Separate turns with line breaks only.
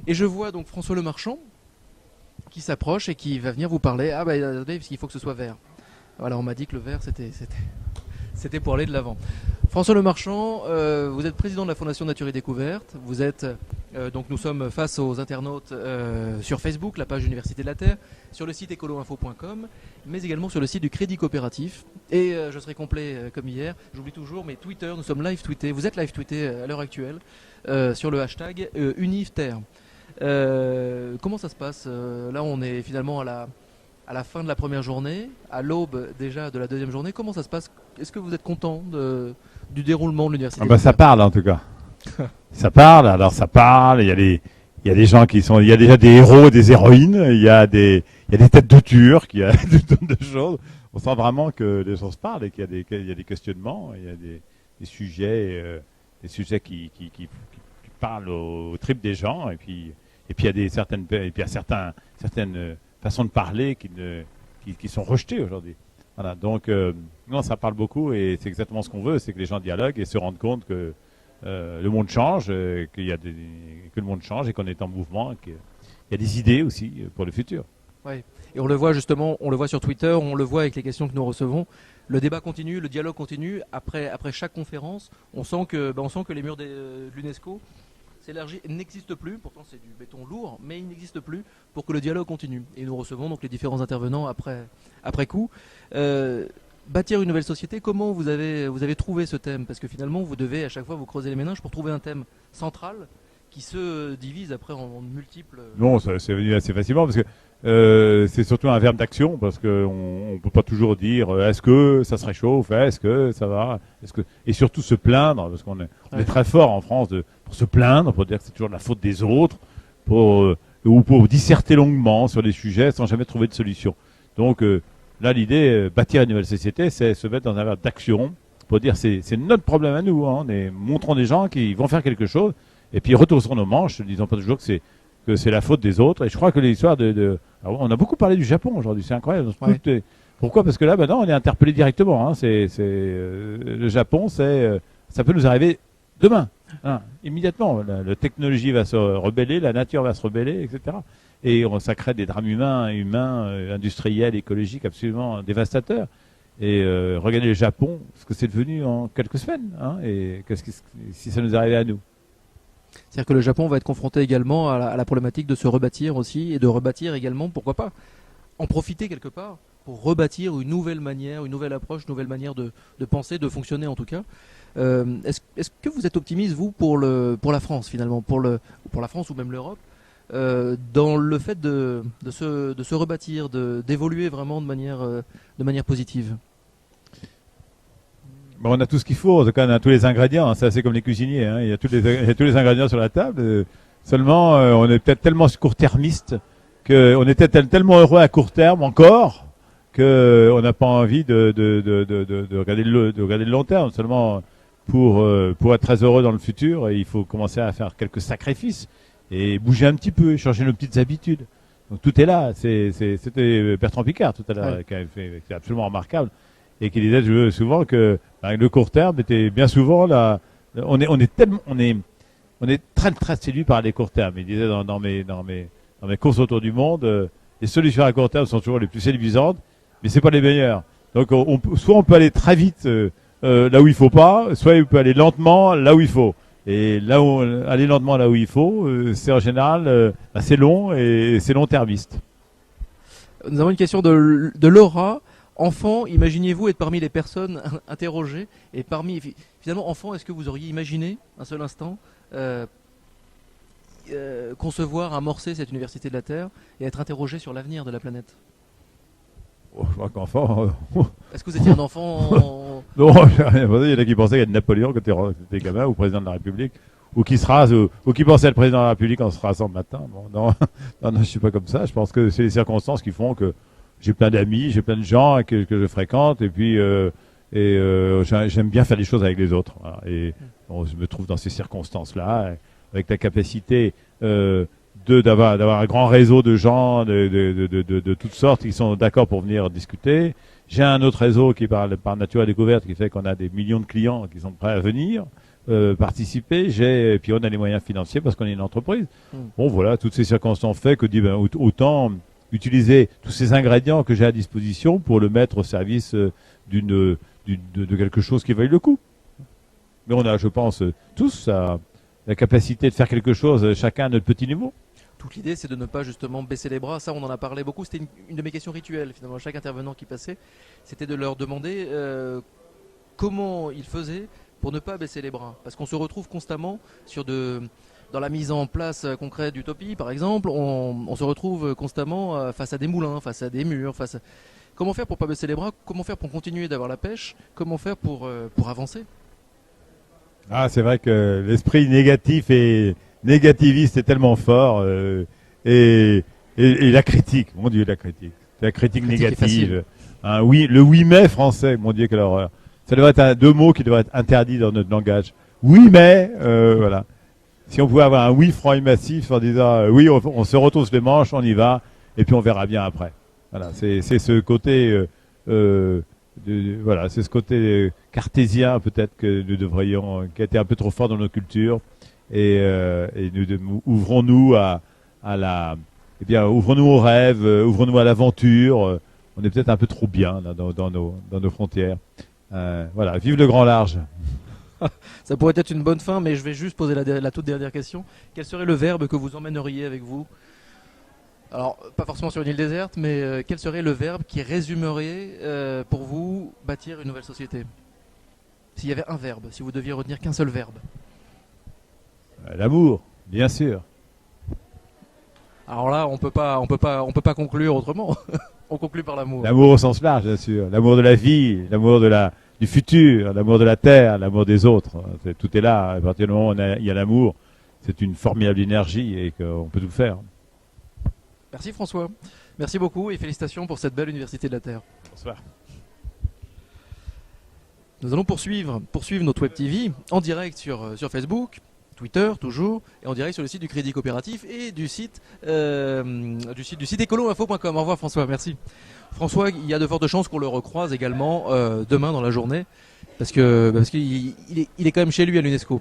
Et je vois donc François Lemarchand qui s'approche et qui va venir vous parler. Ah bah attendez, parce qu'il faut que ce soit vert. Voilà, on m'a dit que le vert c'était pour aller de l'avant. François Lemarchand, vous êtes président de la Fondation Nature et Découverte. Vous êtes donc nous sommes face aux internautes sur Facebook, la page Université de la Terre, sur le site écoloinfo.com, mais également sur le site du Crédit Coopératif. Et je serai complet comme hier. J'oublie toujours, mais Twitter, nous sommes live tweetés. Vous êtes live tweeté à l'heure actuelle sur le hashtag UnivTerre. Comment ça se passe là, on est finalement à la fin de la première journée, à l'aube déjà de la deuxième journée. Comment ça se passe? Est-ce que vous êtes content du déroulement de l'université?
Ça parle en tout cas. Ça parle, alors ça parle, il y a des gens qui sont, il y a déjà des héros, des héroïnes, il y a des têtes de Turcs, il y a des tonnes de choses. On sent vraiment que les gens se parlent et qu'il y a des questionnements, il y a des sujets qui parlent aux tripes des gens, et puis il y a certaines façons de parler qui sont rejetées aujourd'hui. Voilà, donc non, ça parle beaucoup et c'est exactement ce qu'on veut, c'est que les gens dialoguent et se rendent compte que le monde change, que le monde change et qu'on est en mouvement, qu'il y a des idées aussi pour le futur.
Ouais. Et on le voit justement, on le voit sur Twitter, on le voit avec les questions que nous recevons. Le débat continue, le dialogue continue. Après chaque conférence, on sent que les murs de l'UNESCO n'existent plus. Pourtant, c'est du béton lourd, mais il n'existe plus pour que le dialogue continue. Et nous recevons donc les différents intervenants après coup. Bâtir une nouvelle société, comment vous avez trouvé ce thème? Parce que finalement, vous devez à chaque fois vous creuser les méninges pour trouver un thème central qui se divise après en multiples...
Non, c'est venu assez facilement parce que c'est surtout un verbe d'action parce qu'on ne peut pas toujours dire est-ce que ça se réchauffe, est-ce que ça va, et surtout se plaindre parce qu'on est très fort en France pour se plaindre, pour dire que c'est toujours de la faute des autres, ou pour disserter longuement sur des sujets sans jamais trouver de solution. Donc là, l'idée, bâtir une nouvelle société, c'est se mettre dans un verbe d'action pour dire c'est notre problème à nous. Hein. Montrons des gens qui vont faire quelque chose et puis retroussons nos manches, ne disons pas toujours que c'est la faute des autres. Et je crois que l'histoire alors, on a beaucoup parlé du Japon aujourd'hui, c'est incroyable.
Ouais.
Pourquoi? Parce que là, maintenant, on est interpellé directement. Hein. Le Japon, ça peut nous arriver demain, hein, immédiatement. La technologie va se rebeller, la nature va se rebeller, etc. Et ça crée des drames humains, industriels, écologiques absolument dévastateurs. Et regardez le Japon, ce que c'est devenu en quelques semaines. Hein, et si ça nous arrivait à nous?
C'est-à-dire que le Japon va être confronté également à la problématique de se rebâtir aussi, et de rebâtir également, pourquoi pas, en profiter quelque part pour rebâtir une nouvelle manière, une nouvelle approche, une nouvelle manière de penser, de fonctionner en tout cas. Est-ce que vous êtes optimiste, vous, pour la France finalement, pour la France ou même l'Europe, dans le fait de se rebâtir, d'évoluer vraiment de manière positive?
Bon, on a tout ce qu'il faut, en tout cas on a tous les ingrédients, hein. C'est assez comme les cuisiniers, hein. Il y a tous les ingrédients sur la table, seulement on est peut-être tellement court-termiste, qu'on était tellement heureux à court terme encore, qu'on n'a pas envie de regarder le long terme, seulement pour être très heureux dans le futur, il faut commencer à faire quelques sacrifices, et bouger un petit peu, changer nos petites habitudes. Donc tout est là, c'était Bertrand Piccard tout à l'heure, qui avait fait, c'est absolument remarquable, et qui disait souvent que le court terme était bien souvent là. On est très très séduit par les courts termes. Il disait dans mes courses autour du monde, les solutions à court terme sont toujours les plus séduisantes, mais c'est pas les meilleures. Donc soit on peut aller très vite là où il faut pas, soit on peut aller lentement là où il faut. Et aller lentement là où il faut, c'est en général assez long et c'est long-termiste.
Nous avons une question de Laura. Enfant, imaginiez-vous être parmi les personnes interrogées? Et finalement, enfant, est-ce que vous auriez imaginé un seul instant concevoir, amorcer cette université de la Terre et être interrogé sur l'avenir de la planète?
Je crois qu'enfant...
Est-ce que vous étiez un enfant
Non, j'ai rien pensé. Il y en a qui pensaient qu'il y a de Napoléon quand tu étais gamin ou président de la République, ou qui pensaient être président de la République en se rasant le matin. Bon, non, je suis pas comme ça. Je pense que c'est les circonstances qui font que j'ai plein d'amis, j'ai plein de gens que je fréquente, et puis j'aime bien faire les choses avec les autres. Voilà. Et je me trouve dans ces circonstances-là, avec la capacité d'avoir un grand réseau de gens de toutes sortes qui sont d'accord pour venir discuter. J'ai un autre réseau qui parle par Nature et Découverte, qui fait qu'on a des millions de clients qui sont prêts à venir. participer. Et puis on a les moyens financiers parce qu'on est une entreprise. Bon, voilà, toutes ces circonstances fait que autant utiliser tous ces ingrédients que j'ai à disposition pour le mettre au service de quelque chose qui vaille le coup. Mais on a, je pense, tous la capacité de faire quelque chose, chacun à notre petit niveau.
Toute l'idée, c'est de ne pas justement baisser les bras. Ça, on en a parlé beaucoup. C'était une de mes questions rituelles, finalement. Chaque intervenant qui passait, c'était de leur demander comment ils faisaient pour ne pas baisser les bras. Parce qu'on se retrouve constamment dans la mise en place concrète d'utopie, par exemple, on se retrouve constamment face à des moulins, face à des murs, Comment faire pour ne pas baisser les bras? Comment faire pour continuer d'avoir la pêche? Comment faire pour avancer?
Ah, c'est vrai que l'esprit négatif et négativiste est tellement fort et la critique, mon Dieu, la critique négative. Oui, le oui mais français, mon Dieu, quelle horreur. Ça devrait être deux mots qui devraient être interdits dans notre langage. Oui mais, voilà. Si on pouvait avoir un oui franc et massif en disant oui, on se retrousse les manches, on y va, et puis on verra bien après. Voilà, c'est ce côté, voilà, c'est ce côté cartésien peut-être que nous devrions, qui a été un peu trop fort dans nos cultures, et ouvrons-nous ouvrons-nous au rêve, ouvrons-nous à l'aventure. On est peut-être un peu trop bien là, dans nos frontières. Voilà, vive le grand large.
Ça pourrait être une bonne fin, mais je vais juste poser la toute dernière question. Quel serait le verbe que vous emmèneriez avec vous? Alors, pas forcément sur une île déserte, mais quel serait le verbe qui résumerait pour vous bâtir une nouvelle société? S'il y avait un verbe, si vous deviez retenir qu'un seul verbe.
L'amour, bien sûr.
Alors là, on peut pas conclure autrement. On conclut par l'amour.
L'amour au sens large, bien sûr. L'amour de la vie, l'amour du futur, l'amour de la terre, l'amour des autres. Tout est là. À partir du moment où il y a l'amour, c'est une formidable énergie et qu'on peut tout faire.
Merci François. Merci beaucoup et félicitations pour cette belle Université de la Terre.
Bonsoir.
Nous allons poursuivre notre Web TV en direct sur Facebook, Twitter toujours, et en direct sur le site du Crédit Coopératif et du site écoloinfo.com. Au revoir François, merci. François, il y a de fortes chances qu'on le recroise également demain dans la journée, parce qu'il est quand même chez lui à l'UNESCO.